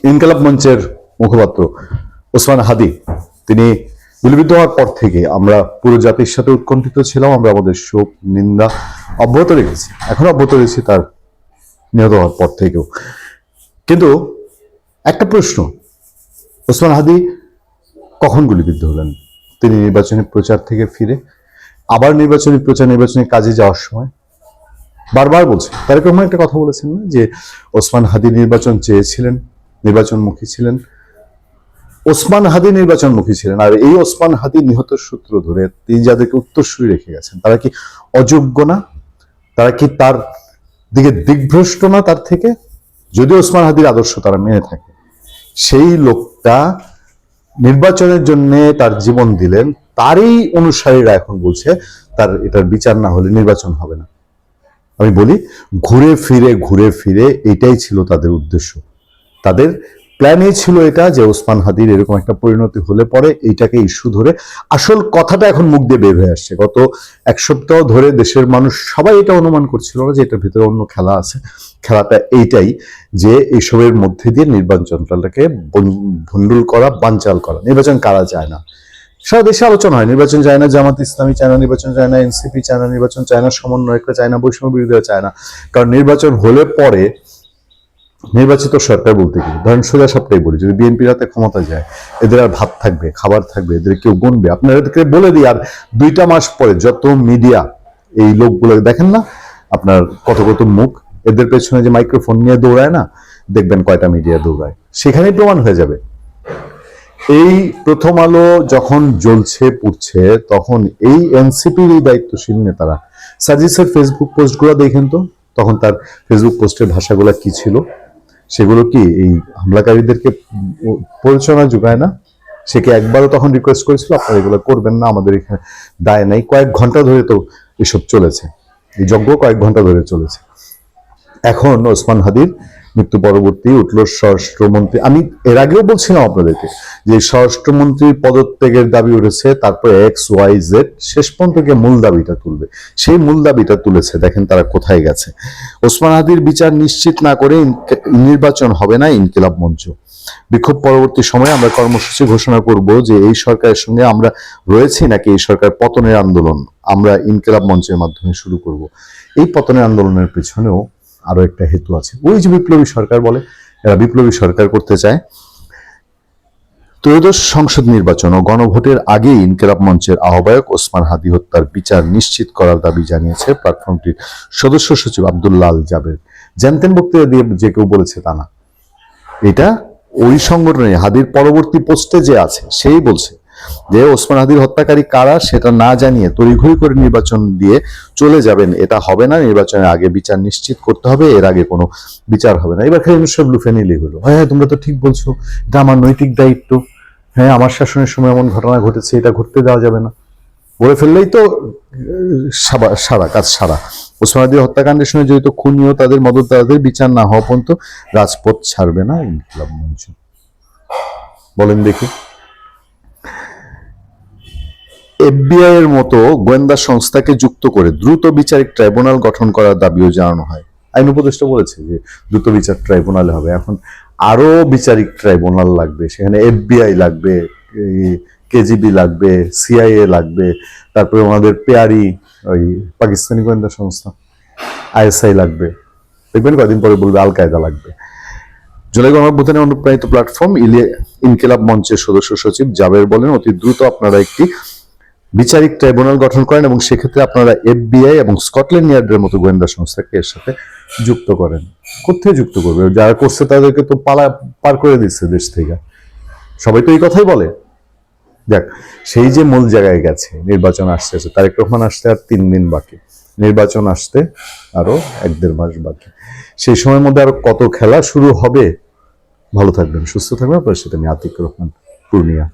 ইনকিলাব মঞ্চের মুখপাত্র ওসমান হাদি তিনি গুলিবিদ্ধ হওয়ার পর থেকে আমরা পুরো জাতির সাথে উৎকণ্ঠিত ছিলাম। আমরা আমাদের শোক নিন্দা অব্যাহত রেখেছি, এখন অব্যাহত রেখেছি তার নিহত হওয়ার পর থেকেও। কিন্তু একটা প্রশ্ন, ওসমান হাদি কখন গুলিবিদ্ধ হলেন? তিনি নির্বাচনী প্রচার থেকে ফিরে আবার নির্বাচনী প্রচার, নির্বাচনী কাজে যাওয়ার সময় বারবার বলছে, তারেক রহমান একটা কথা বলেছেন না যে ওসমান হাদি নির্বাচন চেয়েছিলেন, নির্বাচনমুখী ছিলেন। ওসমান হাদি নির্বাচনমুখী ছিলেন, আর এই ওসমান হাদি নিহত সূত্র ধরে তিনি যাদেরকে উত্তরসূরি রেখে গেছেন তারা কি অযোগ্য না? তারা কি তার দিকে দিগ্ভ্রষ্ট না? তার থেকে যদি ওসমান হাদির আদর্শ তারা মেনে থাকে, সেই লোকটা নির্বাচনের জন্য তার জীবন দিলেন, তারই অনুসারীরা এখন বলছে তার এটার বিচার না হলে নির্বাচন হবে না। আমি বলি ঘুরে ফিরে এটাই ছিল তাদের উদ্দেশ্য, তাদের প্ল্যানই ছিল এটা যে ওসমান হাদির এরকম একটা পরিণতি হলে পরে এইটাকে ইস্যু ধরে, আসল কথাটা এখন মুখ দিয়ে বের হয়ে আসছে। গত এক সপ্তাহ ধরে দেশের মানুষ সবাই এটা অনুমান করছিল না যে এটার ভিতরে অন্য খেলা আছে। খেলাটা এইটাই যে এইসবের মধ্যে দিয়ে নির্বাচনটাকে ভণ্ডুল করা, বানচাল করা। নির্বাচন কারা চায় না? সারা দেশে আলোচনা হয়, নির্বাচন চায় না জামাত ইসলামী, চায় না নির্বাচন, চায় না এনসিপি, চায় না নির্বাচন, চায় না সমন্বয়করা, চায় না বৈষম্য বিরোধীরা, চায় না। কারণ নির্বাচন হলে পরে নির্বাচিত সরকার বলতে কি, ধরেন সোজা সবটাই বলি, যদি বিএনপি রাতে ক্ষমতা যায়, এদের আর ভাত থাকবে, খাবার থাকবে, এদের কেউ গুনবে? আপনাদেরকে বলে দিই, আর 2টা মাস পরে যত মিডিয়া এই লোকগুলো দেখেন না, আপনার কত কত মুখ, এদের পেছনে যে মাইক্রোফোন নিয়ে দৌড়ায় না, দেখবেন কয়টা মিডিয়া দৌড়ায়, সেখানেই প্রমাণ হয়ে যাবে। এই প্রথম আলো যখন জ্বলছে পুড়ছে, তখন এই এনসিপির এই দায়িত্বশীল নেতারা সাজিসের ফেসবুক পোস্টগুলো দেখেন তো, তখন তার ফেসবুক পোস্টের ভাষাগুলো কি ছিল? সেগুলো কি এই হামলাকারীদেরকে পরিচালনা যোগায় না? সে কি একবারও তখন রিকোয়েস্ট করেছিল আপনারা এগুলো করবেন না, আমাদের এখানে দায় নাই? কয়েক ঘন্টা ধরে তো এসব চলেছে, এই যজ্ঞ কয়েক ঘন্টা ধরে চলেছে। এখন ওসমান হাদির মৃত্যু পরবর্তী উঠল স্বরাষ্ট্রমন্ত্রী, আমি এর আগেও বলছিলাম আপনাদেরকে যে স্বরাষ্ট্রমন্ত্রীর পদত্যাগের দাবি উঠেছে, তারপরে XYZ, শেষ পর্যন্ত মূল দাবিটা তুলবে। সেই মূল দাবিটা তুলেছে, দেখেন তারা কোথায় গেছে। ওসমান হাদির বিচার নিশ্চিত না করে নির্বাচন হবে না, ইনকিলাব মঞ্চ। বিক্ষোভ পরবর্তী সময়ে আমরা কর্মসূচি ঘোষণা করব যে এই সরকারের সঙ্গে আমরা রয়েছি নাকি এই সরকার পতনের আন্দোলন আমরা ইনকিলাব মঞ্চের মাধ্যমে শুরু করব। এই পতনের আন্দোলনের পেছনেও আরো একটা হেতু আছে। ওই যে বিপ্লবী সরকার বলে, এরা বিপ্লবী সরকার করতে চায়। ত্রয়োদশ সংসদ নির্বাচন ও গণভোটের আগেই ইনকিলাব মঞ্চের আহ্বায়ক ওসমান হাদি হত্যার বিচার নিশ্চিত করার দাবি জানিয়েছে প্ল্যাটফর্মটির সদস্য সচিব আব্দুল্লাহ আল জাবের। জানতেন বক্তৃতা দিয়ে যে কেউ বলেছে তা না, এটা ওই সংগঠনে হাদির পরবর্তী পোস্টে যে আছে সেই বলছে যে ওসমান হাদির হত্যাকারী কারা সেটা না জানিয়ে তড়িঘড়ি করে নির্বাচন দিয়ে চলে যাবেন, এটা হবে না, নির্বাচনের আগে বিচার নিশ্চিত করতে হবে, এর আগে কোনো বিচার হবে না। এবার খালি সব লুফে নিলেই হলো, হ্যাঁ তোমরা তো ঠিক বলছো, এটা আমার নৈতিক দায়িত্ব, হ্যাঁ আমার শাসনের সময় এমন ঘটনা ঘটেছে, এটা ঘটতে দেওয়া যাবে না, বলে ফেললেই তো সারা কাজ সারা। ওসমান হাদির হত্যাকাণ্ডের সঙ্গে জড়িত খুনিও তাদের মদতদারদের বিচার না হওয়া পর্যন্ত রাজপথ ছাড়বে না ইনকিলাব মঞ্চ। বলেন দেখি, FBI এর মতো গোয়েন্দা সংস্থাকে যুক্ত করে দ্রুত বিচারিক ট্রাইব্যুনাল গঠন করার দাবিও জানানো হয়। আইন উপদেষ্টা বলেছে যে দ্রুত বিচার ট্রাইব্যুনাল হবে, এখন আরো বিচারিক ট্রাইব্যুনাল লাগবে, সেখানে FBI লাগবে, KGB লাগবে, CIA লাগবে, তারপরে আমাদের পেয়ারি ওই পাকিস্তানি গোয়েন্দা সংস্থা ISI লাগবে, দেখবেন কয়েকদিন পরে বলবে আল কায়দা লাগবে। জুলাই গণঅভ্যুত্থানে অনুপ্রাণিত প্ল্যাটফর্ম ইনকিলাব মঞ্চের সদস্য সচিব জাবের বলেন, অতি দ্রুত আপনারা একটি বিচারিক ট্রাইব্যুনাল গঠন করেন এবং সেক্ষেত্রে আপনারা FBI এবং স্কটল্যান্ড ইয়ার্ডের মতো গোয়েন্দা সংস্থাকে এর সাথে যুক্ত করেন। কোথায় যুক্ত করবে? যারা করছে তাদেরকে তো পার করে দিচ্ছে দেশ থেকে, সবাই তো এই কথাই বলে। দেখ, সেই যে মূল জায়গায় গেছে, নির্বাচন আসতেছে, তারেক রহমান আসতে আর 3 দিন বাকি, নির্বাচন আসতে আরো 1-1.5 মাস বাকি, সেই সময়ের মধ্যে আরো কত খেলা শুরু হবে। ভালো থাকবেন, সুস্থ থাকবেন, আপনার সাথে আমি আতিক রহমান, পূর্ণিয়া।